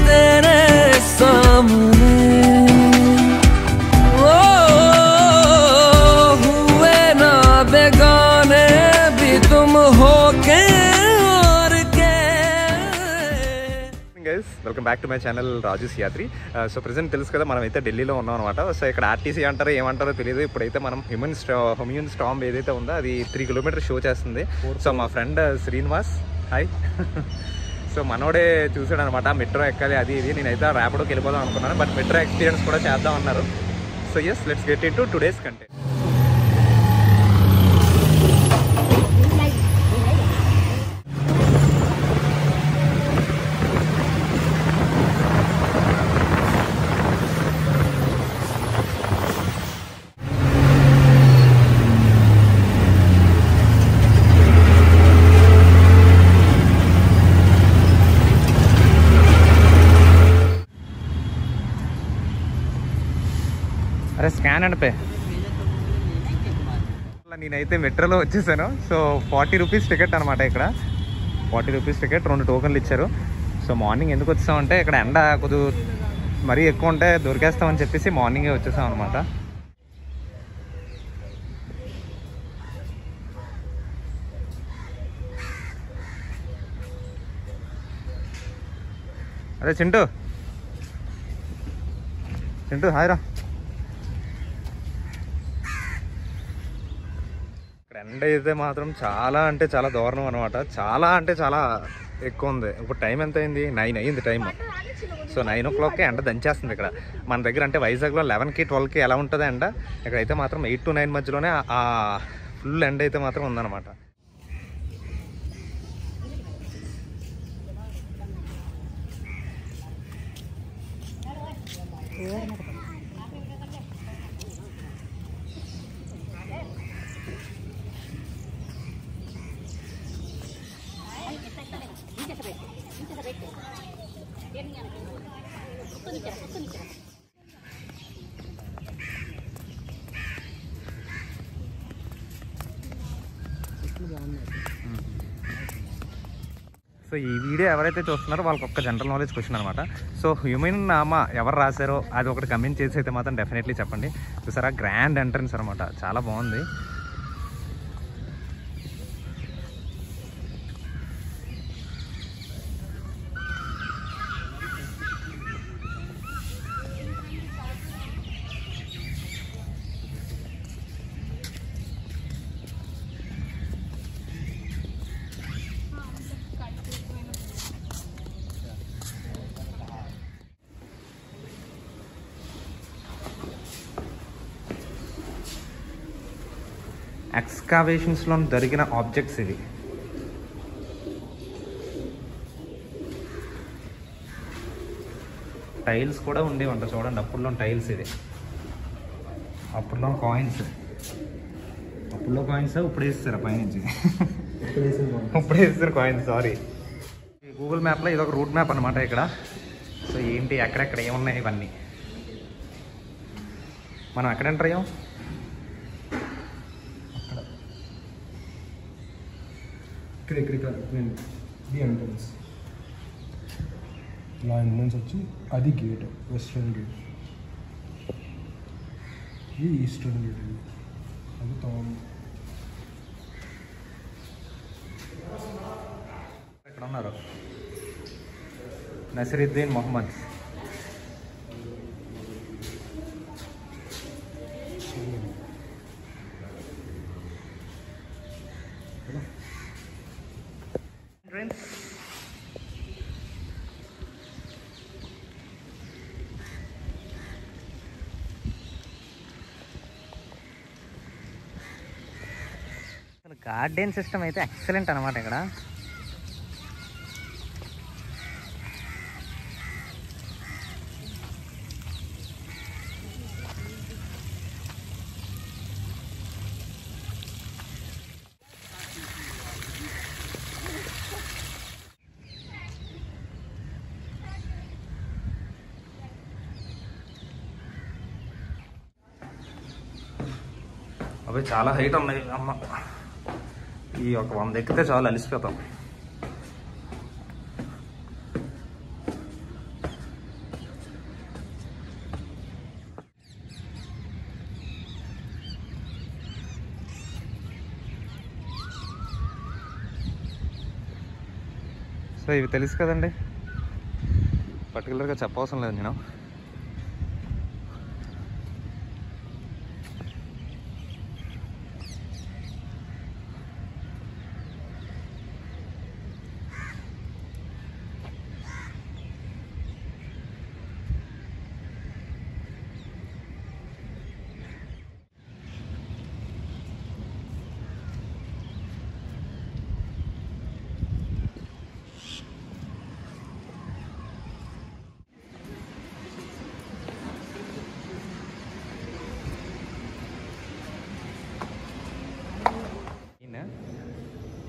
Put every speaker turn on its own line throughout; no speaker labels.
तेरे सामने हुए ना बेगाने भी तुम हो के और के।
Guys welcome back to my channel Raju Siyadri. So present తెలుసు కదా మనం అయితే ఢిల్లీలో ఉన్నాం అనమాట. సో ఇక్కడ ఆర్టీసీ అంటారో ఏమంటారో తెలియదు. ఇప్పుడైతే మనం హ్యూమన్ స్టాంప్ ఏదైతే ఉందో అది 3 కిలోమీటర్ షో చేస్తుంది. సో మా ఫ్రెండ్ శ్రీనివాస్ హాయ్ సో మనోడే చూసాడు అనమాట మెట్రో ఎక్కాలి అది ఇది. నేనైతే ర్యాపిడోకి వెళ్ళిపోదాం అనుకున్నాను, బట్ మెట్రో ఎక్స్పీరియన్స్ కూడా చేద్దాం అన్నారు. So yes let's get into today's content. అరే స్కాన్ అండ్ పే. నేనైతే మెట్రోలో వచ్చేసాను. సో 40 రూపీస్ టికెట్ అనమాట. ఇక్కడ 40 రూపీస్ టికెట్, 2 టోకన్లు ఇచ్చారు. సో మార్నింగ్ ఎందుకు వచ్చేసామంటే ఇక్కడ ఎండ కొద్దిగా మరీ ఎక్కువ ఉంటే దొరికేస్తామని చెప్పేసి మార్నింగే వచ్చేసాం అనమాట. అరే చింటూ చింటూ హాయ్ రా. ఎండ అయితే మాత్రం చాలా అంటే చాలా దారుణం అనమాట. చాలా అంటే చాలా ఎక్కువ ఉంది. ఇప్పుడు టైం ఎంత అయింది? 9 అయింది టైం. సో 9 o'clock ఎండ దంచేస్తుంది ఇక్కడ మన దగ్గర. అంటే వైజాగ్లో 11కి 12కి ఎలా ఉంటుంది ఎండ, ఇక్కడైతే మాత్రం 8 to 9 మధ్యలోనే ఆ ఫుల్ ఎండ అయితే మాత్రం ఉందన్నమాట. సో ఈ వీడియో ఎవరైతే చూస్తున్నారో వాళ్ళకి ఒక్క జనరల్ నాలెడ్జ్ క్వశ్చన్ అనమాట. సో హ్యూమన్ నామా ఎవరు రాశారో అది ఒకటి కమెంట్ చేసి అయితే మాత్రం డెఫినెట్లీ చెప్పండి. చూసారా గ్రాండ్ ఎంట్రన్స్ అనమాట, చాలా బాగుంది. ఎక్స్కావేషన్స్లో దొరికిన ఆబ్జెక్ట్స్ ఇవి. టైల్స్ కూడా ఉండేవంట చూడండి. అప్పుడులో టైల్స్ ఇది, అప్పుడులో కాయిన్స్. అప్పుడులో కాయిన్స్ ఇప్పుడు వేస్తారు పైనుంచి, ఇప్పుడు వేస్తారు కాయిన్స్. సారీ, గూగుల్ మ్యాప్లో ఇదొక రూట్ మ్యాప్ అనమాట ఇక్కడ. సో ఏంటి ఎక్కడెక్కడ ఏమున్నాయి ఇవన్నీ మనం ఎక్కడ ఎంటర్ అయ్యాం?
The entrance. ఇలా ఎంట్రన్స్ వచ్చి అది గేట్, వెస్ట్రన్ గేట్. ఇది ఈస్టర్న్ గేట్. అది టౌన్.
ఎక్కడ ఉన్నారు? నసిరుద్దీన్ మొహమ్మద్. గార్డెన్ సిస్టమ్ అయితే ఎక్సలెంట్ అనమాట ఇక్కడ. అవి చాలా హైట్ ఉన్నాయి అమ్మ. ఈ ఒక 100 ఎక్కితే చాలా అలిసిపోతాం. సో ఇవి తెలుసు కదండి, పర్టికులర్గా చెప్పవసరం లేదు నేను.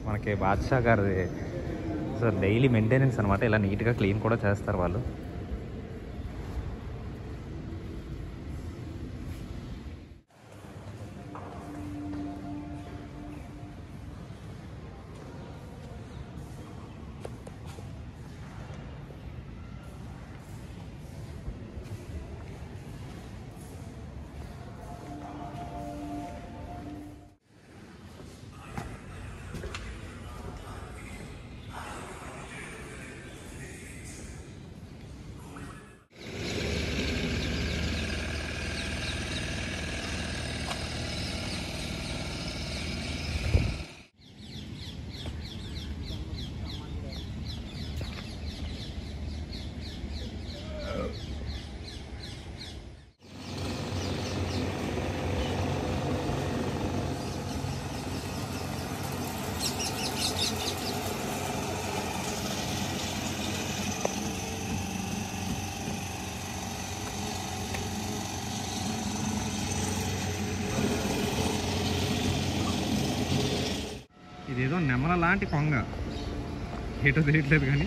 మనకి బాద్షా గారిది సో డైలీ మెయింటెనెన్స్ అనమాట. ఇలా నీట్గా క్లీన్ కూడా చేస్తారు వాళ్ళు. ఇదేదో నెమల లాంటి కొంగ, ఏటో తెలియట్లేదు కానీ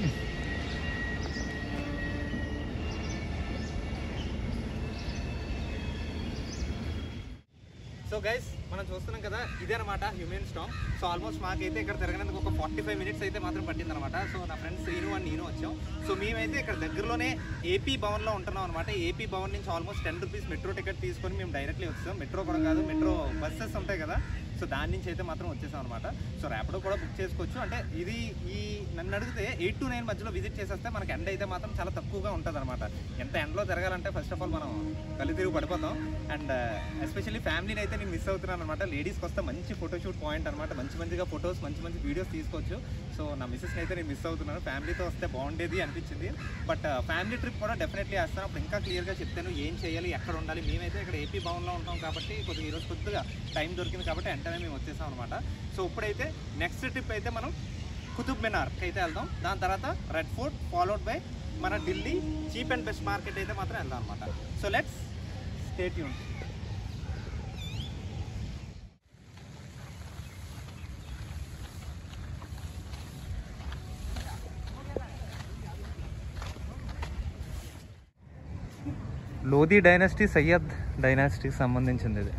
సో గైస్ మనం చూస్తున్నాం కదా, ఇదే అనమాట హ్యూమన్ స్టాంప్. సో ఆల్మోస్ట్ మాకైతే ఇక్కడ తిరగడానికి ఒక 45 మినిట్స్ అయితే మాత్రం పట్టింది అనమాట. సో నా ఫ్రెండ్స్ శ్రీను అండ్ నేను వచ్చాం. సో మేమైతే ఇక్కడ దగ్గరలోనే ఏపీ భవన్లో ఉంటున్నాం అనమాట. ఏపీ భవన్ నుంచి ఆల్మోస్ట్ 10 రూపీస్ మెట్రో టికెట్ తీసుకొని మేము డైరెక్ట్లీ వచ్చాం. మెట్రో కూడా కాదు, మెట్రో బస్సెస్ ఉంటాయి కదా, సో దాని నుంచి అయితే మాత్రం వచ్చేసాం అనమాట. సో ర్యాపిడో కూడా బుక్ చేసుకోవచ్చు. అంటే ఇది నన్ను అడిగితే 8 to 9 మధ్యలో విజిట్ చేసేస్తే మనకి ఎండ అయితే మాత్రం చాలా తక్కువగా ఉంటుంది అనమాట. ఎంత ఎండలో తిరగాలంటే ఫస్ట్ ఆఫ్ ఆల్ మనం కళ్ళు తిరిగి పడిపోతాం. అండ్ ఎస్పెషల్లీ ఫ్యామిలీని అయితే నేను మిస్ అవుతున్నాను అనమాట. లేడీస్కి వస్తే మంచి ఫోటోషూట్ పాయింట్ అనమాట. మంచిగా ఫొటోస్, మంచి వీడియోస్ తీసుకోవచ్చు. సో నా మిస్సెస్ని అయితే నేను మిస్ అవుతున్నాను. ఫ్యామిలీతో వస్తే బాగుండేది అనిపించింది. బట్ ఫ్యామిలీ ట్రిప్ కూడా డెఫినెట్లీ వేస్తాను. అప్పుడు ఇంకా క్లియర్గా చెప్తాను ఏం చేయాలి, ఎక్కడ ఉండాలి. మేమైతే ఇక్కడ ఏపీ భవన్లో ఉంటాం కాబట్టి ఈరోజు కొద్దిగా టైం దొరికింది కాబట్టి వెంటనే మేము వచ్చేసాం అనమాట. సో ఇప్పుడైతే నెక్స్ట్ ట్రిప్ అయితే మనం కుతుబ్ మినార్కి అయితే వెళ్దాం. దాని తర్వాత రెడ్ ఫోర్ట్, ఫాలోడ్ బై మన Delhi cheap and best market అయితే మాత్రం వెళ్దాం అనమాట. So let's stay tune. Lodhi dynasty, Sayyid డైనాసిటీకి సంబంధించింది ఇది.